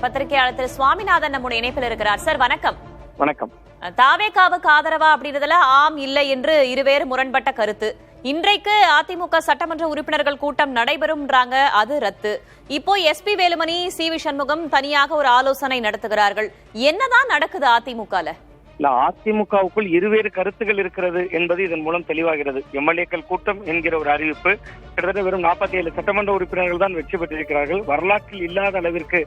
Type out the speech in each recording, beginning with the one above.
பத்திரிகையாளர் திரு சுவாமிநாதன் நம்முடைய இணைப்பில் இருக்கிறார். சார் வணக்கம். வணக்கம். தாவேகாவுக்கு ஆதரவா அப்படின்றதுல ஆம் இல்லை என்று இருவேறு முரண்பட்ட கருத்து. இன்றைக்கு அதிமுக சட்டமன்ற உறுப்பினர்கள் கூட்டம் நடைபெறும்ன்றாங்க, அது ரத்து. இப்போ எஸ்பி வேலுமணி, சி.வி. சண்முகம் தனியாக ஒரு ஆலோசனை நடத்துகிறார்கள். என்னதான் நடக்குது அதிமுகல? அதிமுகவுக்குள் இருவேறு கருத்துகள் இருக்கிறது என்பது இதன் மூலம் தெளிவாகிறது. எம்எல்ஏக்கள் கூட்டம் என்கிற ஒரு அறிவிப்பு, கிட்டத்தட்ட வெறும் 47 சட்டமன்ற உறுப்பினர்கள் தான் வெற்றி பெற்றிருக்கிறார்கள். வரலாற்றில் இல்லாத அளவிற்கு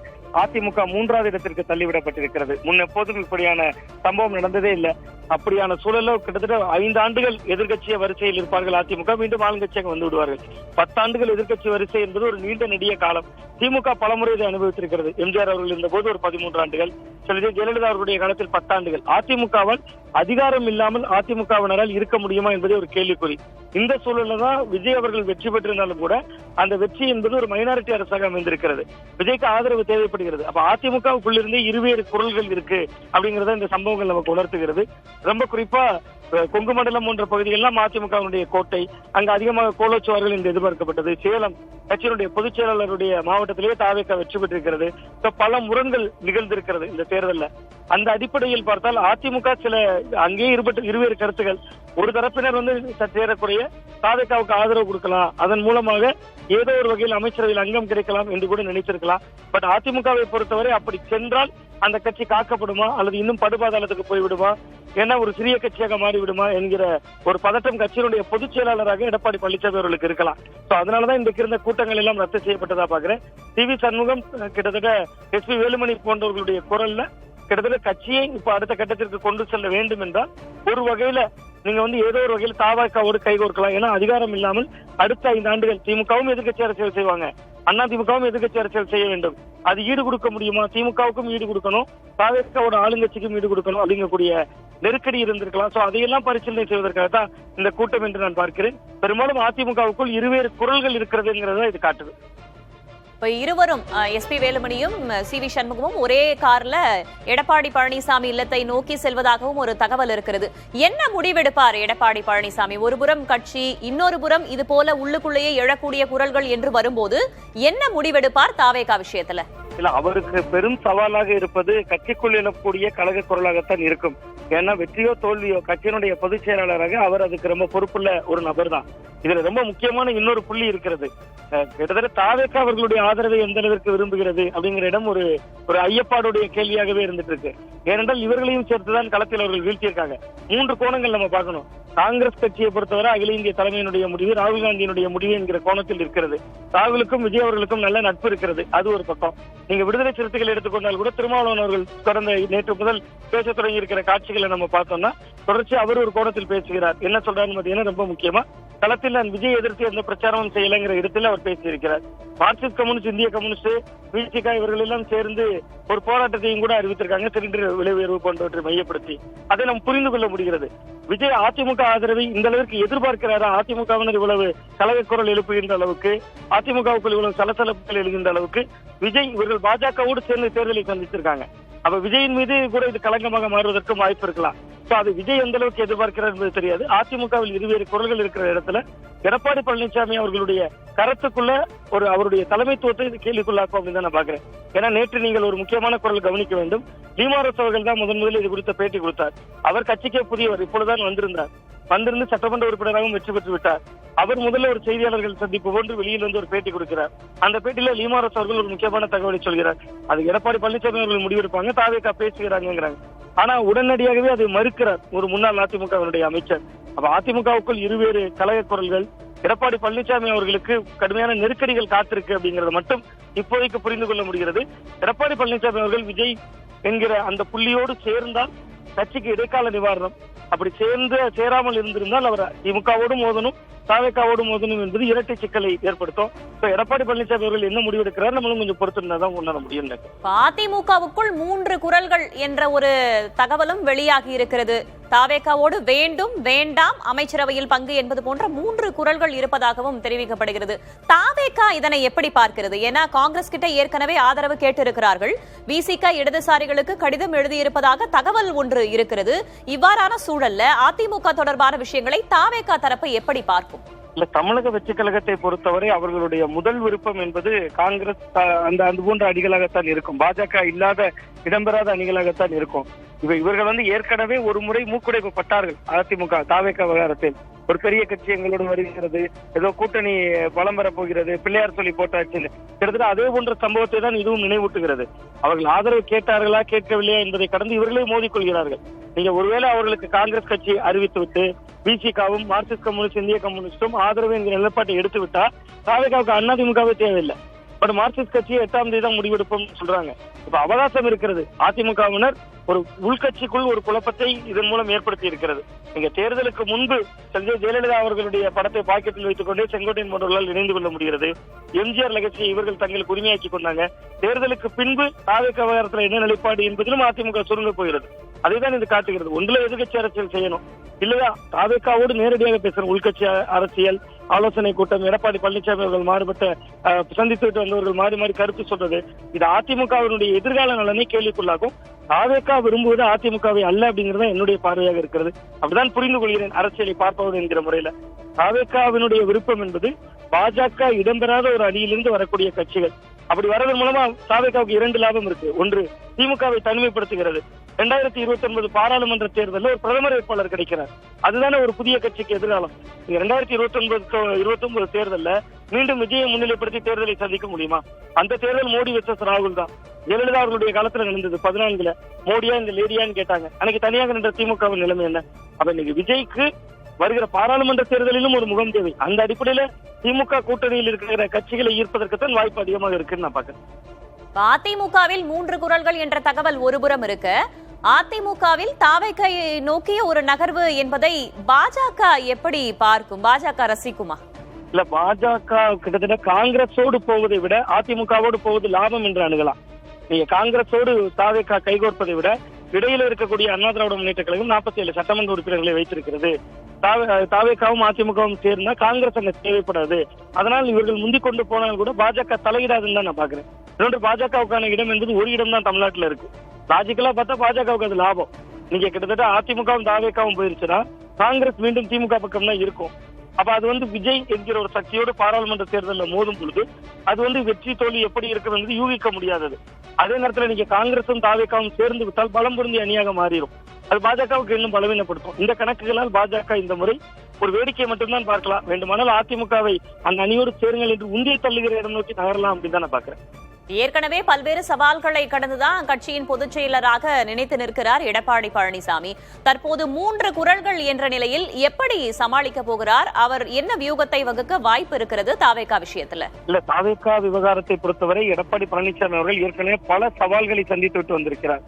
அதிமுக 3வது இடத்திற்கு தள்ளிவிடப்பட்டிருக்கிறது. முன் எப்போதும் இப்படியான சம்பவம் நடந்ததே இல்லை. அப்படியான சூழல கிட்டத்தட்ட 5 ஆண்டுகள் எதிர்கட்சிய வரிசையில் இருப்பார்கள் அதிமுக, மீண்டும் ஆளுங்கட்சியாக வந்து விடுவார்கள். 10 ஆண்டுகள் எதிர்கட்சி வரிசை என்பது ஒரு நீண்ட நெடிய காலம். திமுக பலமுறை இதை அனுபவித்திருக்கிறது. எம்ஜிஆர் அவர்கள் இருந்த போது ஒரு 13 ஆண்டுகள், ஜெயலலிதா அவர்களுடைய காலத்தில் 10 ஆண்டுகள். அதிமுகவால் அதிகாரம் இல்லாமல் அதிமுகவினரால் இருக்க முடியுமா என்பதே ஒரு கேள்விக்குறி. இந்த சூழல்ல தான் விஜய் அவர்கள் வெற்றி பெற்றிருந்தாலும் கூட அந்த வெற்றி என்பது ஒரு மைனாரிட்டி அரசாக அமைந்திருக்கிறது. விஜய்க்கு ஆதரவு தேவைப்படுகிறது. அப்ப அதிமுகவுக்குள்ளிருந்தே இருவேறு குரல்கள் இருக்கு அப்படிங்கறத இந்த சம்பவங்கள் நமக்கு உணர்த்துகிறது. ரொம்ப குறிப்பா கொங்கு மண்டலம் போன்ற பகுதிகளெல்லாம் அதிமுகவினுடைய கோட்டை, அங்க அதிகமாக கோலோச்சுவார்கள் என்று எதிர்பார்க்கப்பட்டது. சேலம் கட்சியினுடைய பொதுச் செயலாளருடைய மாவட்டத்திலேயே தாவேகா வெற்றி பெற்றிருக்கிறது. பல முரண்கள் நிகழ்ந்திருக்கிறது இந்த தேர்தலில். அந்த அடிப்படையில் பார்த்தால் அதிமுக சில அங்கேயே இருவேறு கருத்துகள். ஒரு தரப்பினர் சேரக்கூடிய தாவேகாவுக்கு ஆதரவு கொடுக்கலாம், அதன் மூலமாக ஏதோ ஒரு வகையில் அமைச்சரவையில் அங்கம் கிடைக்கலாம் என்று கூட நினைத்திருக்கலாம். பட் அதிமுகவை பொறுத்தவரை அப்படி சென்றால் அந்த கட்சி காக்கப்படுமா அல்லது இன்னும் படுபாதாளத்துக்கு போய்விடுமா, ஏன்னா ஒரு சிறிய கட்சியாக மாறிவிடுமா என்கிற ஒரு பதட்டம் கட்சியினுடைய பொதுச் செயலாளராக எடப்பாடி பழனிசாமி அவர்களுக்கு இருக்கலாம். அதனாலதான் இன்றைக்கு இருந்த கூட்டங்கள் எல்லாம் ரத்து செய்யப்பட்டதா பாக்குறேன். சி.வி. சண்முகம், கிட்டத்தட்ட எஸ்பி வேலுமணி போன்றவர்களுடைய குரல்ல கிட்டத்தட்ட கட்சியை இப்ப அடுத்த கட்டத்திற்கு கொண்டு செல்ல வேண்டும் என்றால் ஒரு வகையில நீங்க ஏதோ ஒரு வகையில் தாவேகாவோடு கைகோர்க்கலாம். ஏன்னா அதிகாரம் இல்லாமல் அடுத்த 5 ஆண்டுகள் திமுகவும் எதிர்கட்சி அரசியல் செய்வாங்க, அண்ணா திமுகவும் எதிர்கட்சி அரசியல் செய்ய வேண்டும். அது ஈடு கொடுக்க முடியுமா? திமுகவுக்கும் ஈடு கொடுக்கணும், தாவேகாவோட ஆளுங்கட்சிக்கும் ஈடு கொடுக்கணும் அப்படிங்கக்கூடிய நெருக்கடி இருந்திருக்கலாம். அதையெல்லாம் பரிசீலனை செய்வதற்காக தான் இந்த கூட்டம் என்று நான் பார்க்கிறேன். பெரும்பாலும் அதிமுகவுக்குள் இருவேறு குரல்கள் இருக்கிறதுங்கிறத இது காட்டுது. இப்ப இருவரும் எஸ்பி வேலுமணியும் சி.வி. சண்முகமும் ஒரே கார்ல எடப்பாடி பழனிசாமி இல்லத்தை நோக்கி செல்வதாகவும் ஒரு தகவல் இருக்கிறது. என்ன முடிவெடுப்பார் எடப்பாடி பழனிசாமி? ஒரு புறம் கட்சி, இன்னொரு புறம் இது போல உள்ளுக்குள்ளேயே எழக்கூடிய குரல்கள் என்று வரும்போது என்ன முடிவெடுப்பார் தாவேகா விஷயத்துல? இல்ல, அவருக்கு பெரும் சவாலாக இருப்பது கட்சிக்குள் எழக்கூடிய கழக குரலாகத்தான் இருக்கும். ஏன்னா வெற்றியோ தோல்வியோ கட்சியினுடைய பொதுச் செயலாளராக அவர் அதுக்கு ரொம்ப பொறுப்புள்ள ஒரு நபர் தான். இதுல ரொம்ப முக்கியமான இன்னொரு புள்ளி இருக்கிறது. கிட்டத்தட்ட தாவேகா அவர்களுடைய ஆதரவை எந்த அளவிற்கு விரும்புகிறது அப்படிங்கிற இடம் ஒரு ஐயப்பாடுடைய கேள்வியாகவே இருந்துட்டு இருக்கு. ஏனென்றால் இவர்களையும் சேர்த்துதான் களத்தில் அவர்கள் வீழ்த்தியிருக்காங்க. 3 கோணங்கள் நம்ம பார்க்கணும். காங்கிரஸ் கட்சியை பொறுத்தவரை அகில இந்திய தலைமையினுடைய முடிவு, ராகுல் காந்தியினுடைய முடிவு என்கிற கோணத்தில் இருக்கிறது. ராகுலுக்கும் விஜய் அவர்களுக்கும் நல்ல நட்பு இருக்கிறது, அது ஒரு பக்கம். நீங்க விடுதலை சிறுத்தைகள் எடுத்துக்கொண்டால் கூட திருமாவளவன் அவர்கள் கடந்த நேற்று முதல் பேச தொடங்கி இருக்கிற காட்சிகளை நம்ம பார்த்தோம்னா தொடர்ச்சி அவர் ஒரு கோணத்தில் பேசுகிறார். என்ன சொல்றாருன்னு பாத்தீங்கன்னா ரொம்ப முக்கியமா களத்தில் நான் விஜய் எதிர்த்து எந்த பிரச்சாரமும் செய்யலைங்கிற இடத்துல அவர் பேசியிருக்கிறார். மார்க்சிஸ்ட் கம்யூனிஸ்ட், இந்திய கம்யூனிஸ்ட், விசிக இவர்கள் எல்லாம் சேர்ந்து ஒரு போராட்டத்தையும் கூட அறிவித்திருக்காங்க, சிலிண்டர் விலை உயர்வு போன்றவற்றை மையப்படுத்தி. அதை நாம் புரிந்து கொள்ள முடிகிறது. விஜய் அதிமுக ஆதரவை இந்த அளவிற்கு எதிர்பார்க்கிறாரா? அதிமுகவினர் இவ்வளவு கலக குரல் எழுப்புகின்ற அளவுக்கு, அதிமுகவுக்குள் இவ்வளவு சலசலப்புகள் எழுகின்ற அளவுக்கு விஜய் இவர்கள் பாஜகவோடு சேர்ந்து தேர்தலை சந்தித்திருக்காங்க. அப்ப விஜயின் மீது கூட இது களங்கமாக மாறுவதற்கும் வாய்ப்பு இருக்கலாம். அது விஜய் எந்த அளவுக்கு எதிர்பார்க்கிறார் என்பது தெரியாது. அதிமுகவில் இருவேறு குரல்கள் இருக்கிற இடத்துல எடப்பாடி பழனிசாமி அவர்களுடைய கருத்துக்குள்ள அவருடைய தலைமைத்துவத்தை கேள்விக்குள்ளாக்கும் அப்படின்னு தான் நான் பாக்குறேன். ஏன்னா நேற்று நீங்கள் ஒரு முக்கியமான குரல் கவனிக்க வேண்டும். லீமாரஸ் அவர்கள் தான் முதலில் இது குறித்த பேட்டி கொடுத்தார். அவர் கட்சிக்கே புதியவர், இப்பொழுதுதான் வந்திருந்து சட்டமன்ற உறுப்பினராகவும் வெற்றி பெற்று விட்டார். அவர் முதல்ல ஒரு செய்தியாளர்கள் சந்திப்பு போன்று வெளியில் ஒரு பேட்டி கொடுக்கிறார். அந்த பேட்டியில லீமாரஸ் அவர்கள் ஒரு முக்கியமான தகவலை சொல்கிறார். அது எடப்பாடி பழனிசாமி அவர்கள் முடிவெடுப்பாங்க, தாவேகா பேசுகிறாங்கிறாங்க. ஆனா உடனடியாகவே அதை மறுக்கிறார் ஒரு முன்னாள் அதிமுகவினுடைய அமைச்சர். அப்ப அதிமுகவுக்குள் இருவேறு கலக குரல்கள், எடப்பாடி பழனிசாமி அவர்களுக்கு கடுமையான நெருக்கடிகள் காத்திருக்கு அப்படிங்கறத மட்டும் இப்போதைக்கு புரிந்து கொள்ள முடிகிறது. எடப்பாடி பழனிசாமி அவர்கள் விஜய் என்கிற அந்த புள்ளியோடு சேர்ந்தால் கட்சிக்கு இடைக்கால நிவாரணம். அப்படி சேராமல் இருந்திருந்தால் அவர் திமுகவோடு மோதணும், தாவேகாவோடு மோதணும் என்பது இரட்டை சிக்கலை ஏற்படுத்தும். எடப்பாடி பழனிசாமி அவர்கள் என்ன முடிவெடுக்கிறார் நம்மளும் கொஞ்சம் பொறுத்திருந்தாதான் உணர முடியும். அதிமுகவுக்குள் 3 குரல்கள் என்ற ஒரு தகவலும் வெளியாகி இருக்கிறது. தாவேகாவோடு வேண்டும் வேண்டாம், அமைச்சரவையில் பங்கு என்பது போன்ற 3 குரல்கள் இருப்பதாகவும் தெரிவிக்கப்படுகிறது. தாவேகா இதனை எப்படி பார்க்கிறது? ஏன்னா காங்கிரஸ் கிட்ட ஏற்கனவே ஆதரவு கேட்டிருக்கிறார்கள். விசிக இடதுசாரிகளுக்கு கடிதம் எழுதியிருப்பதாக தகவல் ஒன்று இருக்கிறது. இவ்வாறான சூழல்ல அதிமுக தொடர்பான விஷயங்களை தாவேகா தரப்பு எப்படி பார்க்கும்? இல்ல, தமிழக வெற்றி கழகத்தை பொறுத்தவரை அவர்களுடைய முதல் விருப்பம் என்பது காங்கிரஸ் அந்த போன்ற அணிகளாகத்தான் இருக்கும். பாஜக இல்லாத இடம்பெறாத அணிகளாகத்தான் இருக்கும். இவர்கள் ஏற்கனவே ஒரு முறை மூக்குடைப்பு பட்டார்கள். அதிமுக தாவேக விவகாரத்தில் ஒரு பெரிய கட்சி எங்களோடு வருகிறது, ஏதோ கூட்டணி பலம் பெறப் போகிறது, பிள்ளையார் சொல்லி போட்டாச்சு, கிட்டத்தட்ட அதே போன்ற சம்பவத்தை தான் இதுவும் நினைவூட்டுகிறது. அவர்கள் ஆதரவு கேட்டார்களா கேட்கவில்லையா என்பதை கடந்து இவர்களே மோதிக்கொள்கிறார்கள். நீங்க ஒருவேளை அவர்களுக்கு காங்கிரஸ் கட்சி அறிவித்துவிட்டு பிசிகாவும் மார்க்சிஸ்ட் கம்யூனிஸ்ட் இந்திய கம்யூனிஸ்டும் ஆதரவு என்கிற நிலைப்பாட்டை எடுத்து விட்டா தாவேகாவுக்கு அதிமுகவே தேவையில்லை. பட் மார்க்சிஸ்ட் கட்சியை 8ஆம் தேதி தான் முடிவெடுப்போம் சொல்றாங்க. இப்ப அவகாசம் இருக்கிறது. அதிமுகவினர் ஒரு உள்கட்சிக்குள் ஒரு குழப்பத்தை இதன் மூலம் ஏற்படுத்தி இருக்கிறது. நீங்க தேர்தலுக்கு முன்பு ஜெயலலிதா அவர்களுடைய படத்தை பாக்கெட்டில் வைத்துக் கொண்டே செங்கோட்டையன் போன்றவர்களால் இணைந்து கொள்ள முடிகிறது. எம்ஜிஆர் லெகசியை இவர்கள் தங்களுக்கு உரிமையாக்கி கொண்டாங்க. தேர்தலுக்கு பின்பு தாவேக விவகாரத்தில் என்ன நிலைப்பாடு என்பதிலும் அதிமுக சுருங்க போகிறது. அதைதான் இது காட்டுகிறது. ஒன்றில் எதிர்கட்சி அரசியல் செய்யணும், இல்லையா தாவேகாவோடு நேரடியாக பேசணும். உள்கட்சி அரசியல் ஆலோசனை கூட்டம், எடப்பாடி பழனிசாமி அவர்கள் மாறுபட்ட சந்தித்து விட்டு வந்தவர்கள் மாறி மாறி கருத்து சொல்றது, இது அதிமுகவினுடைய எதிர்கால நலனை கேள்விக்குள்ளாகும். தாவேகா விரும்புவது அதிமுகவை அல்ல அப்படிங்கிறது என்னுடைய பார்வையாக இருக்கிறது. அப்படிதான் புரிந்து கொள்கிறேன் அரசியலை பார்ப்பது என்கிற முறையில. தாவேகாவினுடைய விருப்பம் என்பது பாஜக இடம்பெறாத ஒரு அணியிலிருந்து வரக்கூடிய கட்சிகள். அப்படி வரதன் மூலமா தாவேகாவுக்கு 2 லாபம் இருக்கு. ஒன்று, திமுகவை தனிமைப்படுத்துகிறது. 2029 பாராளுமன்ற தேர்தலில் ஒரு பிரதமர் வேட்பாளர் கிடைக்கிறார். அதுதானே ஒரு புதிய கட்சிக்கு எதிர்காலம். 2029 தேர்தலில் மீண்டும் விஜயை முன்னிலைப்படுத்தி தேர்தலை சந்திக்க முடியுமா? அந்த தேர்தல் மோடி வெர்சஸ் ராகுல் தான். ஜெயலலிதா அவர்களுடைய காலத்துல நடந்தது 14ல. மோடியா இந்த லேடியான்னு கேட்டாங்க. அன்னைக்கு தனியாக நின்ற திமுகவின் நிலைமை என்ன? அப்ப இன்னைக்கு விஜய்க்கு வருகிற பாராளுமன்ற தேர்தலிலும் ஒரு முகம் தேவை. அந்த அடிப்படையில திமுக கூட்டணியில் இருக்கிற கட்சிகளை ஈர்ப்பதற்குத்தான் வாய்ப்பு அதிகமாக இருக்குன்னு நான் பாக்குறேன். அதிமுகவில் 3 குரல்கள் என்ற தகவல் ஒருபுறம் இருக்க, அதிமுகவில் தாவேகை நோக்கிய ஒரு நகர்வு என்பதை பாஜக எப்படி பார்க்கும்? பாஜக ரசிக்குமா? இல்ல, பாஜக கிட்டத்தட்ட காங்கிரஸோடு போவதை விட அதிமுகவோடு போவது லாபம் என்று அணுகலாம். நீங்க காங்கிரஸோடு தாவேகா கைகோர்ப்பதை விட இடையில இருக்கக்கூடிய அண்ணா திராவிட முன்னேற்ற கழகம் 47 சட்டமன்ற உறுப்பினர்களை வைத்திருக்கிறது. தாவேகாவும் அதிமுகவும் சேர்ந்தா காங்கிரஸ் அங்க தேவைப்படாது. அதனால் இவர்கள் முந்திக் கொண்டு போனால் கூட பாஜக தலையிடாதுன்னு தான் நான் பாக்குறேன். இன்னொன்று, பாஜகவுக்கான இடம் என்பது ஒரு இடம் தான் தமிழ்நாட்டுல இருக்கு. லாஜிக்கலா பார்த்தா பாஜகவுக்கு அது லாபம். நீங்க கிட்டத்தட்ட அதிமுகவும் தாவேகாவும் போயிருச்சுன்னா காங்கிரஸ் மீண்டும் திமுக பக்கம் தான் இருக்கும். அப்ப அது விஜய் என்கிற ஒரு சக்தியோடு பாராளுமன்ற தேர்தலில் மோதும் பொழுது அது வெற்றி தோல்வி எப்படி இருக்கும் என்பது யூகிக்க முடியாதது. அதே நேரத்தில் நீங்க காங்கிரசும் தாவேகாவும் சேர்ந்து விட்டால் பலம் பொருந்திய அணியாக மாறிடும். அது பாஜகவுக்கு இன்னும் பலவீனப்படுத்தும். இந்த கணக்குகளால் பாஜக இந்த முறை ஒரு வேடிக்கை மட்டும்தான் பார்க்கலாம். வேண்டுமானால் அதிமுகவை அந்த அணியோடு சேருங்கள் என்று உந்தியை தள்ளுகிற இடம் நோக்கி நகரலாம் அப்படின்னு தான் நான் பாக்குறேன். ஏற்கனவே பல்வேறு சவால்களை கடந்துதான் கட்சியின் பொதுச் செயலராக நினைத்து நிற்கிறார் எடப்பாடி பழனிசாமி. தற்போது 3 குரல்கள் என்ற நிலையில் எப்படி சமாளிக்க போகிறார்? அவர் என்ன வியூகத்தை வகுக்க வாய்ப்பு இருக்கிறது தாவேகா விஷயத்துல? இல்ல, தாவேகா விவகாரத்தை பொறுத்தவரை எடப்பாடி பழனிசாமி அவர்கள் ஏற்கனவே பல சவால்களை சந்தித்து விட்டு வந்திருக்கிறார்.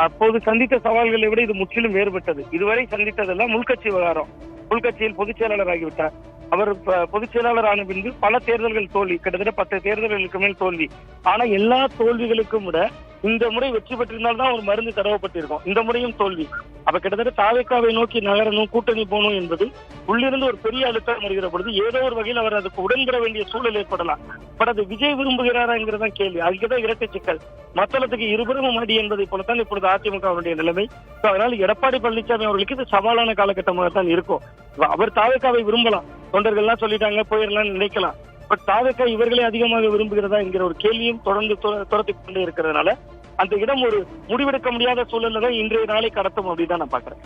அப்போது சந்தித்த சவால்களை விட இது முற்றிலும் வேறுபட்டது. இதுவரை சந்தித்ததெல்லாம் உள்கட்சி விவகாரம். உள்கட்சியில் பொதுச் செயலாளர் ஆகிவிட்டார். அவர் பொதுச் செயலாளர் ஆன பின்பு பல தேர்தல்கள் தோல்வி, கிட்டத்தட்ட 10 தேர்தல்களுக்கு மேல் தோல்வி. ஆனா எல்லா தோல்விகளுக்கும் விட இந்த முறை வெற்றி பெற்றிருந்தால்தான் ஒரு மருந்து தடவப்பட்டிருக்கும். இந்த முறையும் தோல்வி. அப்ப கிட்டத்தட்ட தாவேகாவை நோக்கி நகரணும், கூட்டணி போகணும் என்பது உள்ளிருந்து ஒரு பெரிய அழுத்தம் வருகிற பொழுது ஏதோ ஒரு வகையில் அவர் அதுக்கு உடன்பட வேண்டிய சூழல் ஏற்படலாம். பட் அது விஜய் விரும்புகிறாராங்கிறதான் கேள்வி. அதுக்குதான் இரட்டை சிக்கல். மத்தளத்துக்கு இருபுறமும் அடி என்பதை போலத்தான் இப்பொழுது அதிமுகவுடைய நிலைமை. அதனால எடப்பாடி பழனிசாமி அவர்களுக்கு இது சவாலான காலகட்டமாகத்தான் இருக்கும். அவர் தாவேகாவை விரும்பலாம், தொண்டர்கள்லாம் சொல்லிட்டாங்க போயிடலாம்னு நினைக்கலாம். பட் தாவேகா இவர்களே அதிகமாக விரும்புகிறதா என்கிற ஒரு கேள்வியும் தொடர்ந்து துரத்தி கொண்டே இருக்கிறதுனால அந்த இடம் ஒரு முடிவெடுக்க முடியாத சூழல்ல தான் இன்றைய நாளை கடத்தும் அப்படிதான் நான் பாக்குறேன்.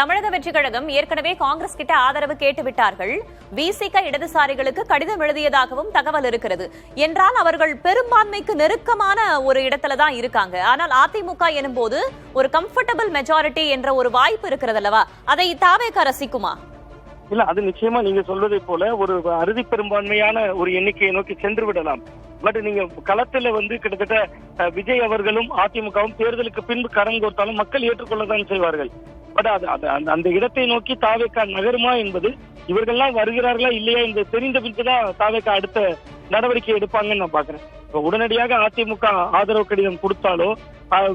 தமிழக வெற்றி கழகம் ஏற்கனவே காங்கிரஸ் கிட்ட ஆதரவு கேட்டு விட்டார்கள். விசிக இடதுசாரிகளுக்கு கடிதம் எழுதியதாகவும் தகவல் இருக்கிறது. என்றால் அவர்கள் பெரும்பான்மைக்கு நெருக்கமான ஒரு இடத்துல தான் இருக்காங்க. ஆனால் அதிமுக எனும் போது ஒரு கம்ஃபர்டபிள் மெஜாரிட்டி என்ற ஒரு வாய்ப்பு இருக்கிறது அல்லவா? அதை தாவேகா ரசிக்குமா? இல்ல, அது நிச்சயமா நீங்க சொல்வதை போல ஒரு அறுதி பெரும்பான்மையான ஒரு எண்ணிக்கையை நோக்கி சென்று விடலாம். பட் நீங்க களத்துல கிட்டத்தட்ட விஜய் அவர்களும் அதிமுகவும் தேர்தலுக்கு பின்பு கரம் கோர்த்தாலும் மக்கள் ஏற்றுக்கொள்ளத்தான் செய்வார்கள். பட் அந்த இடத்தை நோக்கி தாவேகா நகருமா என்பது இவர்கள்லாம் வருகிறார்களா இல்லையா என்பது தெரிந்த பின்புதான் தாவேகா அடுத்த நடவடிக்கை எடுப்பாங்கன்னு நான் பாக்குறேன். உடனடியாக அதிமுக ஆதரவு கடிதம் கொடுத்தாலோ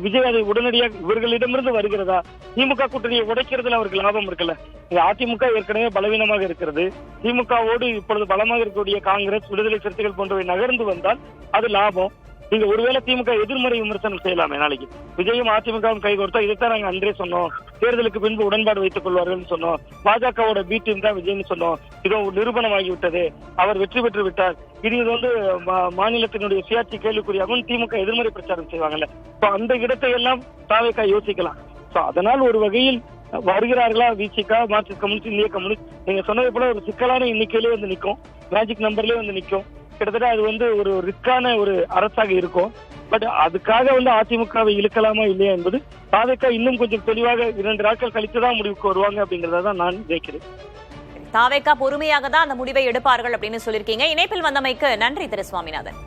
விஜய் அதை உடனடியாக இவர்களிடமிருந்து வருகிறதா? திமுக கூட்டணியை உடைக்கிறதுல அவருக்கு லாபம் இருக்குல்ல. அதிமுக ஏற்கனவே பலவீனமாக இருக்கிறது. திமுகவோடு இப்பொழுது பலமாக இருக்கக்கூடிய காங்கிரஸ், விடுதலை சிறுத்தைகள் போன்றவை நகர்ந்து வந்தால் அது லாபம். நீங்க ஒருவேளை திமுக எதிர்மறை விமர்சனம் செய்யலாமே நாளைக்கு. விஜயும் அதிமுகவும் கை கொடுத்தா இதைத்தான் நாங்க அன்றே சொன்னோம், தேர்தலுக்கு பின்பு உடன்பாடு வைத்துக் கொள்வார்கள் சொன்னோம், பாஜகவோட பி டீம் தான் விஜய்னு சொன்னோம், இதோ நிரூபணமாகிவிட்டது, அவர் வெற்றி பெற்று விட்டார், இது வந்து மாநிலத்தினுடைய சுயாட்சி கேள்விக்குறியாகவும் திமுக எதிர்மறை பிரச்சாரம் செய்வாங்கல்ல. அந்த இடத்தை எல்லாம் தாவேகா யோசிக்கலாம். அதனால் ஒரு வகையில் வருகிறார்களா விசிக, மார்க்சிஸ்ட் கம்யூனிஸ்ட், இந்திய கம்யூனிஸ்ட், நீங்க சொன்னது போல ஒரு சிக்கலான எண்ணிக்கையிலே வந்து நிற்கும், மேஜிக் நம்பர்லயே வந்து நிற்கும். கிட்டத்தட்ட அது வந்து ஒரு ரிஸ்கான ஒரு அரசாக இருக்கும். பட் அதுக்காக வந்து அதிமுகவை இழுக்கலாமா இல்லையா என்பது தாவேகா இன்னும் கொஞ்சம் தெளிவாக 2 நாட்கள் கழித்துதான் முடிவுக்கு வருவாங்க அப்படிங்கறத நான் நினைக்கிறேன். தாவேகா பொறுமையாக தான் அந்த முடிவை எடுப்பார்கள் அப்படின்னு சொல்லியிருக்கீங்க. இணைப்பில் வந்தமைக்கு நன்றி திரு சுவாமிநாதன்.